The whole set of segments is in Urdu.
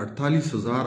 48,000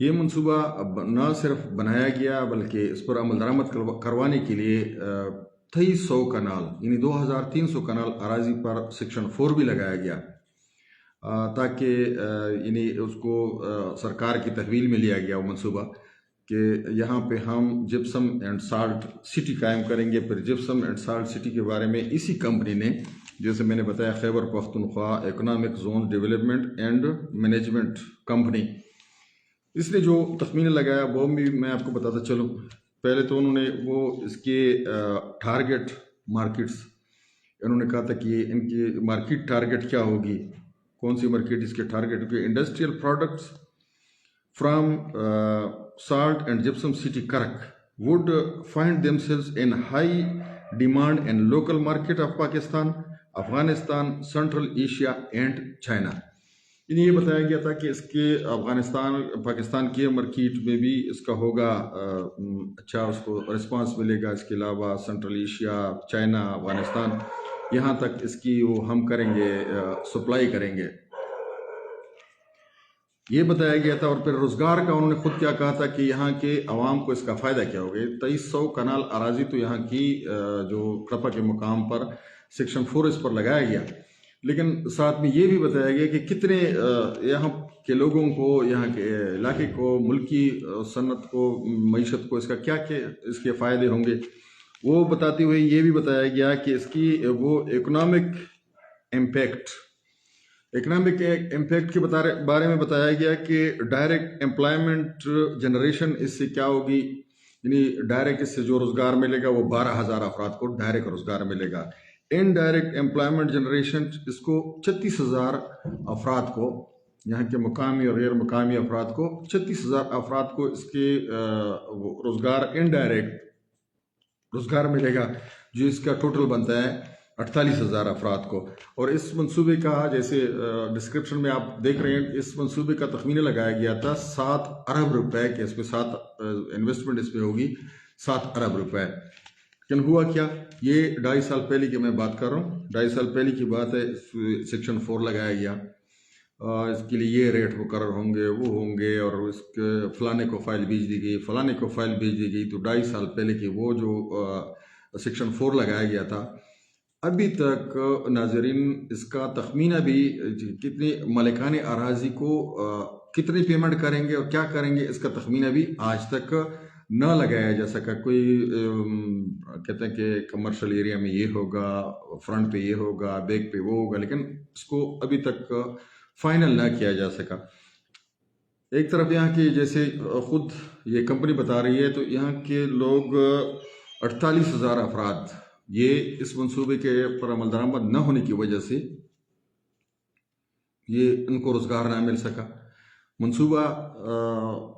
یہ منصوبہ نہ صرف بنایا گیا بلکہ اس پر عمل درآمد کروانے کے لیے 2300 کنال یعنی 2300 کنال اراضی پر سیکشن 4 بھی لگایا گیا، تاکہ یعنی اس کو سرکار کی تحویل میں لیا گیا وہ منصوبہ کہ یہاں پہ ہم جپسم اینڈ سالٹ سٹی قائم کریں گے۔ پھر جپسم اینڈ سالٹ سٹی کے بارے میں اسی کمپنی نے، جیسے میں نے بتایا، Khyber Pakhtunkhwa economic zone development and management company, اس نے جو تخمینہ لگایا وہ بھی میں آپ کو بتاتا چلوں۔ پہلے تو انہوں نے وہ اس کے ٹارگٹ مارکیٹس، انہوں نے کہا تھا کہ ان کی مارکیٹ ٹارگٹ کیا ہوگی، کون سی مارکیٹ اس کے ٹارگٹ ہوگی۔ Industrial products from salt and gypsum city Karak would find themselves in high demand in local market of Pakistan, Afghanistan, Central Asia and China۔ انہیں یہ بتایا گیا تھا کہ اس کے پاکستان کی مارکیٹ میں بھی اس کا ہوگا اچھا، اس کو رسپانس ملے گا۔ اس کے علاوہ سینٹرل ایشیا، چائنا، افغانستان، یہاں تک اس کی وہ ہم کریں گے، سپلائی کریں گے، یہ بتایا گیا تھا۔ اور پھر روزگار کا انہوں نے خود کیا کہا تھا کہ یہاں کے عوام کو اس کا فائدہ کیا ہوگا۔ 2300 کنال اراضی تو یہاں کی جو کڑپا کے مقام پر سیکشن 4 اس پر لگایا گیا، لیکن ساتھ میں یہ بھی بتایا گیا کہ کتنے یہاں کے لوگوں کو، یہاں کے علاقے کو، ملکی صنعت کو، معیشت کو اس کا کیا کیا اس کے فائدے ہوں گے، وہ بتاتے ہوئے یہ بھی بتایا گیا کہ اس کی وہ اکنامک امپیکٹ کے بارے میں بتایا گیا کہ ڈائریکٹ امپلائمنٹ جنریشن اس سے کیا ہوگی، یعنی ڈائریکٹ اس سے جو روزگار ملے گا وہ 12,000 افراد کو ڈائریکٹ روزگار ملے گا۔ انڈائریکٹ امپلائمنٹ جنریشن اس کو 36,000 افراد کو، یہاں کے مقامی اور غیر مقامی افراد کو 36,000 افراد کو اس کے روزگار، انڈائریکٹ روزگار ملے گا، جو اس کا ٹوٹل بنتا ہے 48,000 افراد کو۔ اور اس منصوبے کا، جیسے ڈسکرپشن میں آپ دیکھ رہے ہیں، اس منصوبے کا تخمینہ لگایا گیا تھا 7 ارب روپے کہ اس پہ انویسٹمنٹ اس پہ ہوگی 7 ارب روپے۔ لیکن ہوا کیا، یہ 2.5 سال پہلے کی میں بات کر رہا ہوں، 2.5 سال پہلے کی بات ہے، سیکشن 4 لگایا گیا، اس کے لیے یہ ریٹ مقرر ہوں گے، وہ ہوں گے، اور اس کے فلانے کو فائل بھیج دی گئی، فلانے کو فائل بھیج دی گئی۔ تو 2.5 سال پہلے کی وہ جو سیکشن 4 لگایا گیا تھا، ابھی تک ناظرین اس کا تخمینہ بھی کتنی مالکان اراضی کو کتنی پیمنٹ کریں گے اور کیا کریں گے، اس کا تخمینہ بھی آج تک نہ لگایا جا سکا۔ کوئی کہتے ہیں کہ کمرشل ایریا میں یہ ہوگا، فرنٹ پہ یہ ہوگا، بیک پہ وہ ہوگا، لیکن اس کو ابھی تک فائنل نہ کیا جا سکا۔ ایک طرف یہاں کی جیسے خود یہ کمپنی بتا رہی ہے، تو یہاں کے لوگ 48,000 افراد، یہ اس منصوبے کے پر عمل درآمد نہ ہونے کی وجہ سے یہ ان کو روزگار نہ مل سکا۔ منصوبہ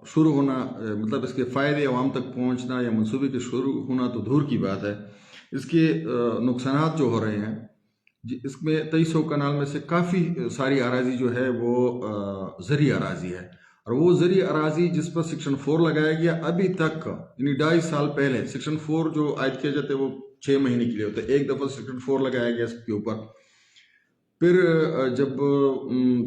شروع ہونا، مطلب اس کے فائدے عوام تک پہنچنا یا منصوبے کے شروع ہونا تو دور کی بات ہے، اس کے نقصانات جو ہو رہے ہیں، اس میں 2300 کنال میں سے کافی ساری اراضی جو ہے وہ زرعی اراضی ہے، اور وہ زرعی اراضی جس پر سیکشن 4 لگایا گیا، ابھی تک یعنی 2.5 سال پہلے سیکشن 4 جو عائد کیا جاتا ہے وہ 6 مہینے کے لیے ہوتا ہے۔ ایک دفعہ سیکشن 4 لگایا گیا اس کے اوپر، پھر جب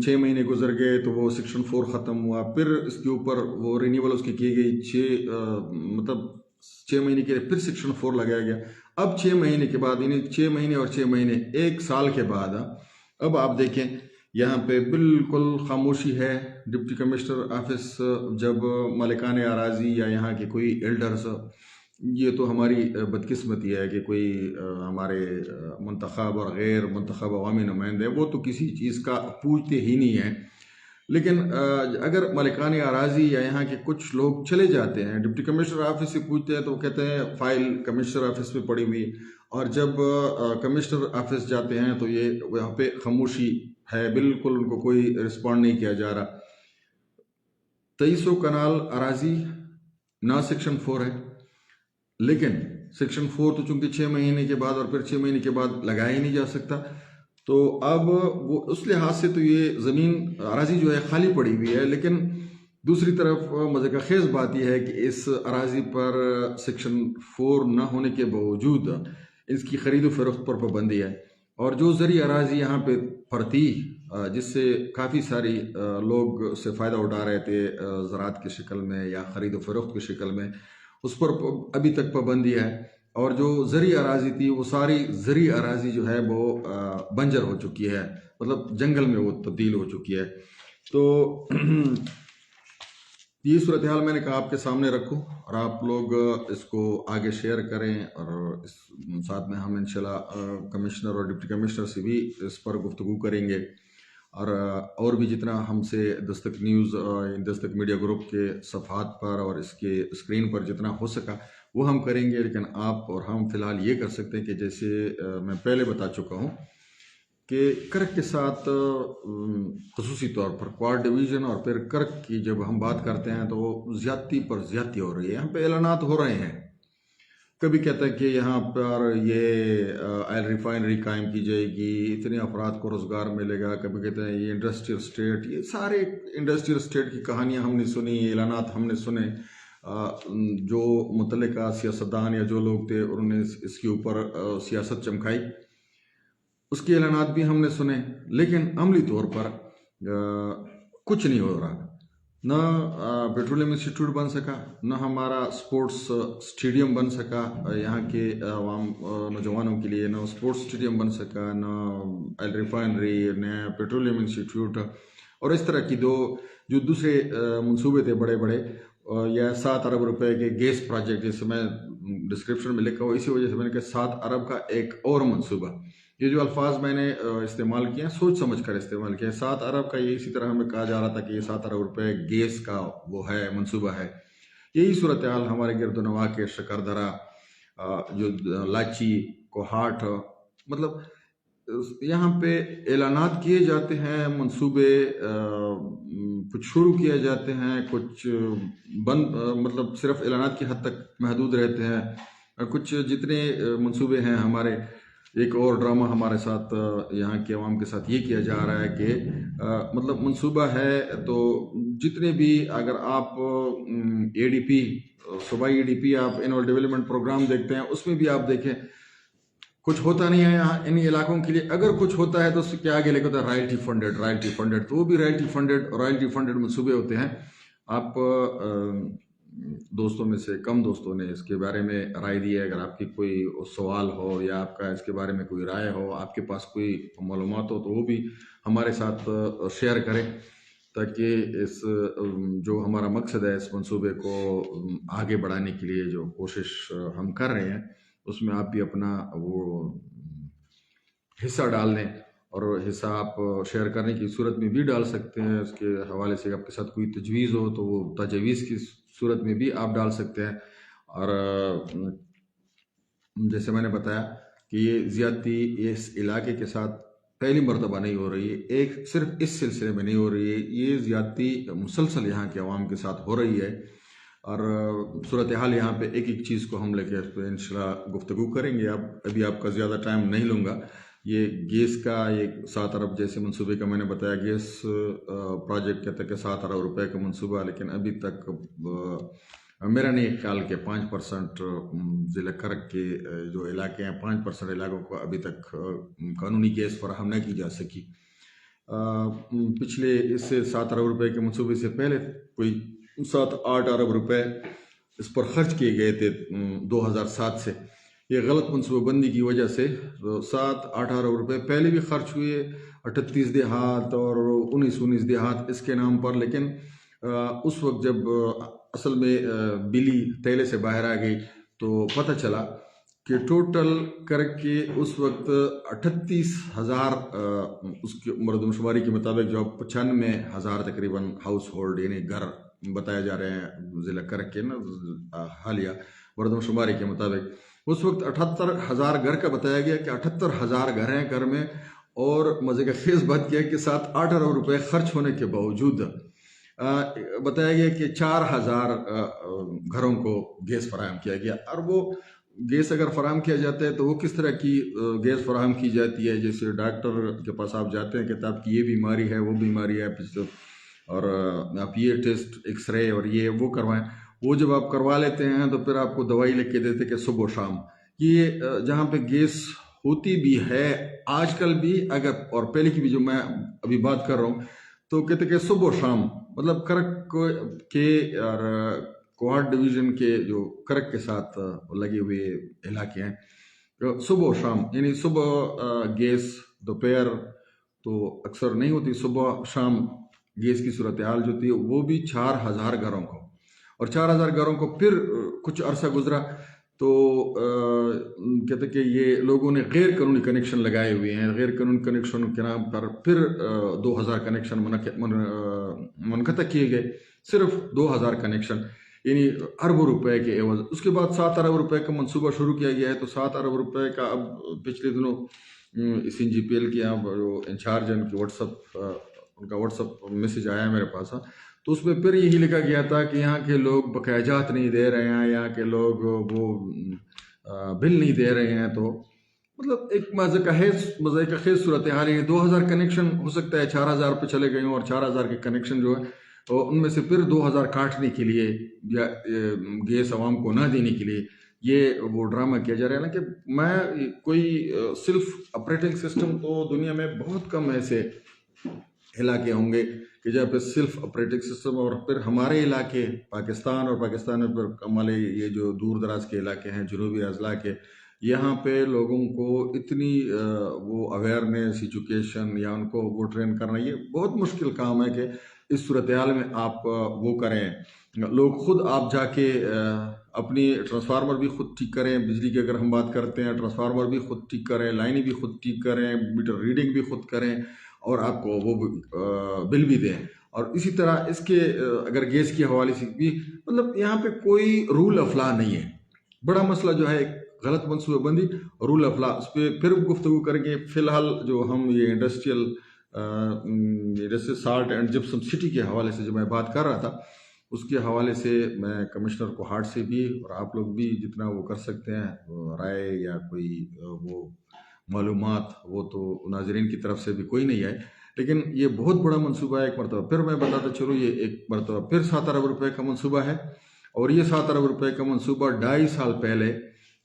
6 مہینے گزر گئے تو وہ سیکشن 4 ختم ہوا، پھر اس کے اوپر وہ رینیول اس کی گئی 6 مہینے کے لیے، پھر سیکشن 4 لگایا گیا۔ اب 6 مہینے کے بعد، یعنی 6 مہینے اور 6 مہینے، 1 سال کے بعد، اب آپ دیکھیں یہاں پہ بالکل خاموشی ہے۔ ڈپٹی کمشنر آفس جب مالکان اراضی یا یہاں کے کوئی ایلڈرز، یہ تو ہماری بدقسمتی ہے کہ کوئی ہمارے منتخب اور غیر منتخب عوامی نمائندے وہ تو کسی چیز کا پوچھتے ہی نہیں ہیں، لیکن اگر مالکان اراضی یا یہاں کے کچھ لوگ چلے جاتے ہیں، ڈپٹی کمشنر آفس سے پوچھتے ہیں تو وہ کہتے ہیں فائل کمشنر آفس میں پڑی ہوئی، اور جب کمشنر آفس جاتے ہیں تو یہ وہاں پہ خاموشی ہے، بالکل ان کو کوئی رسپونڈ نہیں کیا جا رہا۔ 2300 کنال اراضی نہ سیکشن 4 ہے، لیکن سیکشن 4 تو چونکہ 6 مہینے کے بعد اور پھر 6 مہینے کے بعد لگایا ہی نہیں جا سکتا، تو اب وہ اس لحاظ سے تو یہ زمین اراضی جو ہے خالی پڑی ہوئی ہے۔ لیکن دوسری طرف مزے کا خیز بات یہ ہے کہ اس اراضی پر سیکشن 4 نہ ہونے کے باوجود اس کی خرید و فروخت پر پابندی ہے، اور جو زرعی اراضی یہاں پہ پڑتی جس سے کافی ساری لوگ سے فائدہ اٹھا رہے تھے زراعت کی شکل میں یا خرید و فروخت کی شکل میں، اس پر ابھی تک پابندی ہے، اور جو زرعی اراضی تھی وہ ساری زرعی اراضی جو ہے وہ بنجر ہو چکی ہے، مطلب جنگل میں وہ تبدیل ہو چکی ہے۔ تو یہ صورتحال میں نے کہا آپ کے سامنے رکھوں اور آپ لوگ اس کو آگے شیئر کریں، اور اس ساتھ میں ہم انشاءاللہ کمشنر اور ڈپٹی کمشنر سے بھی اس پر گفتگو کریں گے، اور بھی جتنا ہم سے دستک نیوز دستک میڈیا گروپ کے صفحات پر اور اس کے اسکرین پر جتنا ہو سکا وہ ہم کریں گے۔ لیکن آپ اور ہم فی الحال یہ کر سکتے ہیں کہ جیسے میں پہلے بتا چکا ہوں کہ کرک کے ساتھ خصوصی طور پر کوارڈ ڈویژن اور پھر کرک کی جب ہم بات کرتے ہیں تو زیادتی پر زیادتی ہو رہی ہے۔ یہاں پہ اعلانات ہو رہے ہیں، کبھی کہتا ہے کہ یہاں پر یہ آئل ریفائنری قائم کی جائے گی، اتنے افراد کو روزگار ملے گا، کبھی کہتے ہیں یہ انڈسٹریل اسٹیٹ، یہ سارے انڈسٹریل اسٹیٹ کی کہانیاں ہم نے سنی، اعلانات ہم نے سنے، جو متعلقہ سیاستدان یا جو لوگ تھے انہوں نے اس کے اوپر سیاست چمکائی، اس کے اعلانات بھی ہم نے سنے، لیکن عملی طور پر کچھ نہیں ہو رہا۔ نہ پیٹرولیم انسٹیٹیوٹ بن سکا، نہ ہمارا سپورٹس سٹیڈیم بن سکا یہاں کے عوام نوجوانوں کے لیے، نہ سپورٹس سٹیڈیم بن سکا، نہ آئل ریفائنری، نہ پیٹرولیم انسٹیٹیوٹ، اور اس طرح کی جو دوسرے منصوبے تھے بڑے بڑے، یا 7 ارب روپے کے گیس پروجیکٹ، جیسے میں ڈسکرپشن میں لکھا ہوا، اسی وجہ سے میں نے کہا 7 ارب کا ایک اور منصوبہ۔ یہ جو الفاظ میں نے استعمال کیا سوچ سمجھ کر استعمال کیا۔ 7 ارب کا یہ اسی طرح ہمیں کہا جا رہا تھا کہ یہ 7 ارب روپے گیس کا وہ ہے منصوبہ ہے۔ یہی صورتحال ہمارے گرد و نواح کے شکردرہ، جو لاچی، کوہاٹ، مطلب یہاں پہ اعلانات کیے جاتے ہیں، منصوبے کچھ شروع کیے جاتے ہیں، کچھ بند، مطلب صرف اعلانات کی حد تک محدود رہتے ہیں، کچھ جتنے منصوبے ہیں ہمارے۔ ایک اور ڈرامہ ہمارے ساتھ یہاں کے عوام کے ساتھ یہ کیا جا رہا ہے کہ مطلب منصوبہ ہے تو جتنے بھی، اگر آپ اے ڈی پی، صوبائی اے ڈی پی، آپ اینول ڈیولپمنٹ پروگرام دیکھتے ہیں، اس میں بھی آپ دیکھیں کچھ ہوتا نہیں ہے یہاں ان علاقوں کے لیے۔ اگر کچھ ہوتا ہے تو اس کے آگے لکھا ہوتا ہے رائلٹی فنڈڈ، تو وہ بھی رائلٹی فنڈڈ منصوبے ہوتے ہیں۔ آپ دوستوں میں سے کم دوستوں نے اس کے بارے میں رائے دی ہے۔ اگر آپ کی کوئی سوال ہو یا آپ کا اس کے بارے میں کوئی رائے ہو، آپ کے پاس کوئی معلومات ہو، تو وہ بھی ہمارے ساتھ شیئر کریں، تاکہ اس جو ہمارا مقصد ہے اس منصوبے کو آگے بڑھانے کے لیے جو کوشش ہم کر رہے ہیں، اس میں آپ بھی اپنا وہ حصہ ڈال دیں، اور حصہ آپ شیئر کرنے کی صورت میں بھی ڈال سکتے ہیں۔ اس کے حوالے سے آپ کے ساتھ کوئی تجویز ہو تو وہ تجویز کی صورت میں بھی آپ ڈال سکتے ہیں۔ اور جیسے میں نے بتایا کہ یہ زیادتی اس علاقے کے ساتھ پہلی مرتبہ نہیں ہو رہی ہے، ایک صرف اس سلسلے میں نہیں ہو رہی ہے، یہ زیادتی مسلسل یہاں کے عوام کے ساتھ ہو رہی ہے۔ اور صورتحال یہاں پہ ایک ایک چیز کو ہم لے کے اس پہ انشاءاللہ گفتگو کریں گے۔ ابھی آپ کا زیادہ ٹائم نہیں لوں گا۔ یہ گیس کا، یہ 7 ارب جیسے منصوبے کا میں نے بتایا، گیس پروجیکٹ کہتا ہے کہ 7 ارب روپے کا منصوبہ، لیکن ابھی تک میرا نہیں خیال کہ 5% ضلع کرک کے جو علاقے ہیں، 5% علاقوں کو ابھی تک قانونی گیس فراہم نہ کی جا سکی۔ پچھلے اس سے 7 ارب روپے کے منصوبے سے پہلے کوئی 7-8 ارب روپے اس پر خرچ کیے گئے تھے 2007 سے۔ یہ غلط منصوبہ بندی کی وجہ سے 7-8 ارب روپے پہلے بھی خرچ ہوئے، 38 دیہات اور 19 دیہات اس کے نام پر، لیکن اس وقت جب اصل میں بلی تیلے سے باہر آ گئی تو پتہ چلا کہ ٹوٹل کر کے اس وقت 38,000 اس کی مردم شماری کے مطابق جو 95,000 تقریباً ہاؤس ہولڈ یعنی گھر بتایا جا رہے ہیں ضلع کرک کے نا حالیہ مردم شماری کے مطابق، اس وقت 78,000 گھر کا بتایا گیا کہ 78,000 گھر ہیں گھر میں، اور مزے کا خیز بات کیا کہ 7-8 ارب روپے خرچ ہونے کے باوجود بتایا گیا کہ 4,000 گھروں کو گیس فراہم کیا گیا۔ اور وہ گیس اگر فراہم کیا جاتا ہے تو وہ کس طرح کی گیس فراہم کی جاتی ہے؟ جیسے ڈاکٹر کے پاس آپ جاتے ہیں کہ آپ کی یہ بیماری ہے، وہ بیماری ہے، اور آپ یہ ٹیسٹ ایکس رے اور یہ وہ کروائیں، وہ جب آپ کروا لیتے ہیں تو پھر آپ کو دوائی لکھ کے دیتے کہ صبح و شام۔ یہ جہاں پہ گیس ہوتی بھی ہے آج کل بھی، اگر اور پہلے کی بھی جو میں ابھی بات کر رہا ہوں، تو کہتے کہ صبح و شام، مطلب کرک کے اور کوہاٹ ڈویژن کے جو کرک کے ساتھ لگے ہوئے علاقے ہیں، صبح و شام، یعنی صبح گیس، دوپہر تو اکثر نہیں ہوتی، صبح شام گیس کی صورتحال جو تھی وہ بھی 4000 گھروں کو، اور 4000 گھروں کو پھر کچھ عرصہ گزرا تو کہتے کہ یہ لوگوں نے غیر قانونی کنیکشن لگائے ہوئے ہیں، غیر قانونی کنیکشن کے نام پر پھر 2000 کنیکشن منقطع کیے گئے، صرف 2000 کنیکشن، یعنی اربوں روپے کے عوض۔ اس کے بعد 7 ارب روپے کا منصوبہ شروع کیا گیا ہے، تو 7 ارب روپے کا اب پچھلے دنوں اس NGPL کے یہاں جو انچارج ہیں ان کی ان کا واٹس اپ میسج آیا ہے میرے پاس، تو اس میں پھر یہی لکھا گیا تھا کہ یہاں کے لوگ بقایا جات نہیں دے رہے ہیں، یہاں کے لوگ وہ بل نہیں دے رہے ہیں، تو مطلب ایک مزے کا خیز صورتحال ہے۔ 2000 کنیکشن ہو سکتا ہے 4000 پہ چلے گئے ہوں، اور 4000 کے کنیکشن جو ہے تو ان میں سے پھر 2000 کاٹنے کے لیے یا گیس عوام کو نہ دینے کے لیے یہ وہ ڈرامہ کیا جا رہا ہے نا، کہ میں کوئی سیلف آپریٹنگ سسٹم تو دنیا میں بہت کم ایسے علاقے ہوں گے کہ جہاں پہ سیلف آپریٹنگ سسٹم، اور پھر ہمارے علاقے پاکستان، اور پاکستان میں پھر ہمارے یہ جو دور دراز کے علاقے ہیں جنوبی اضلاع کے، یہاں پہ لوگوں کو اتنی وہ اویئرنیس، ایجوکیشن یا ان کو وہ ٹرین کرنا یہ بہت مشکل کام ہے کہ اس صورتحال میں آپ وہ کریں۔ لوگ خود آپ جا کے اپنی ٹرانسفارمر بھی خود ٹھیک کریں، بجلی کی اگر ہم بات کرتے ہیں ٹرانسفارمر بھی خود ٹھیک کریں، لائنیں بھی خود ٹھیک کریں، میٹر ریڈنگ بھی خود کریں، اور آپ کو وہ بل بھی دیں۔ اور اسی طرح اس کے اگر گیس کے حوالے سے بھی مطلب یہاں پہ کوئی رول آف لا نہیں ہے۔ بڑا مسئلہ جو ہے ایک غلط منصوبہ بندی، رول آف لا، اس پہ پھر گفتگو کریں گے۔ فی الحال جو ہم یہ انڈسٹریل جیسے سالٹ اینڈ جپسم سٹی کے حوالے سے جو میں بات کر رہا تھا، اس کے حوالے سے میں کمشنر کوہاٹ سے بھی، اور آپ لوگ بھی جتنا وہ کر سکتے ہیں رائے یا کوئی وہ معلومات، وہ تو ناظرین کی طرف سے بھی کوئی نہیں ہے، لیکن یہ بہت بڑا منصوبہ ہے۔ ایک مرتبہ پھر میں بتاتا چلوں، یہ ایک مرتبہ پھر 7 ارب روپے کا منصوبہ ہے، اور یہ 7 ارب روپے کا منصوبہ 2.5 سال پہلے،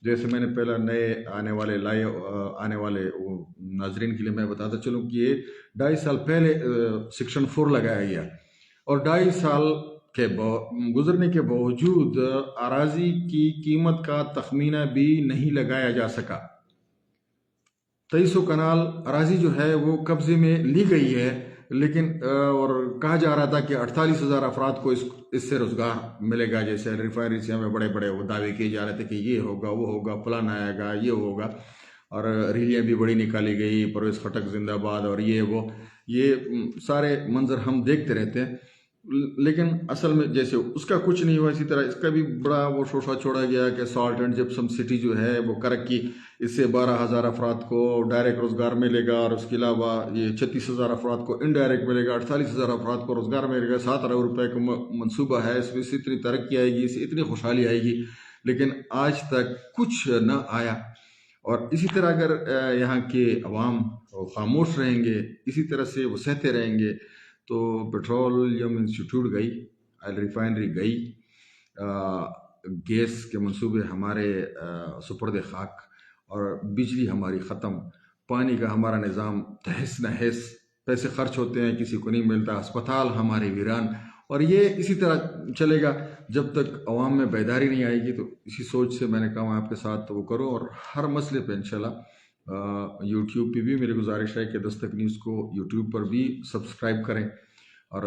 جیسے میں نے پہلا نئے آنے والے ناظرین کے لیے میں بتاتا چلوں کہ یہ 2.5 سال پہلے سیکشن 4 لگایا گیا، اور 2.5 سال کے گزرنے کے باوجود اراضی کی قیمت کا تخمینہ بھی نہیں لگایا جا سکا۔ 2300 کنال اراضی جو ہے وہ قبضے میں لی گئی ہے، لیکن اور کہا جا رہا تھا کہ 48,000 افراد کو اس سے روزگار ملے گا، جیسے ریفائنری سے ہمیں بڑے بڑے وہ دعوے کیے جا رہے تھے کہ یہ ہوگا، وہ ہوگا، پلان آئے گا، یہ ہوگا، اور ریلیاں بھی بڑی نکالی گئی، پرویز خٹک زندہ باد، اور یہ سارے منظر ہم دیکھتے رہتے ہیں، لیکن اصل میں جیسے اس کا کچھ نہیں ہوا، اسی طرح اس کا بھی بڑا وہ شوشہ چھوڑا گیا کہ سالٹ اینڈ جپسم سٹی جو ہے وہ کرک کی، اس سے 12,000 افراد کو ڈائریکٹ روزگار ملے گا، اور اس کے علاوہ یہ 36,000 افراد کو انڈائریکٹ ملے گا، 48,000 افراد کو روزگار ملے گا۔ 7 ارب روپے کا منصوبہ ہے، اس میں سے اتنی ترقی آئے گی، اس سے اتنی خوشحالی آئے گی، لیکن آج تک کچھ نہ آیا۔ اور اسی طرح اگر یہاں کے عوام خاموش رہیں گے، اسی طرح سے وہ سہتے رہیں گے، تو پیٹرولیم انسٹیٹیوٹ گئی، آئل ریفائنری گئی، گیس کے منصوبے ہمارے سپرد خاک، اور بجلی ہماری ختم، پانی کا ہمارا نظام تہس نہس، پیسے خرچ ہوتے ہیں کسی کو نہیں ملتا، اسپتال ہمارے ویران، اور یہ اسی طرح چلے گا جب تک عوام میں بیداری نہیں آئے گی۔ تو اسی سوچ سے میں نے کہا میں آپ کے ساتھ وہ کروں، اور ہر مسئلے پہ انشاءاللہ یوٹیوب پہ بھی میری گزارش ہے کہ دستک نیوز کو یوٹیوب پر بھی سبسکرائب کریں، اور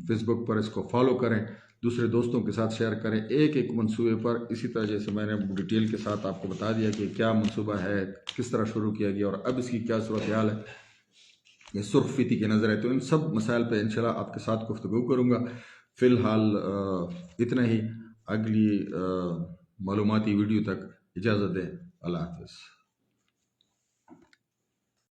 فیس بک پر اس کو فالو کریں، دوسرے دوستوں کے ساتھ شیئر کریں ایک ایک منصوبے پر، اسی طرح جیسے میں نے ڈیٹیل کے ساتھ آپ کو بتا دیا کہ کیا منصوبہ ہے، کس طرح شروع کیا گیا، اور اب اس کی کیا صورتحال ہے، یہ سرخ فیتی کی نظر ہے۔ تو ان سب مسائل پہ انشاءاللہ آپ کے ساتھ گفتگو کروں گا۔ فی الحال اتنا ہی، اگلی معلوماتی ویڈیو تک اجازت دیں، اللہ حافظ۔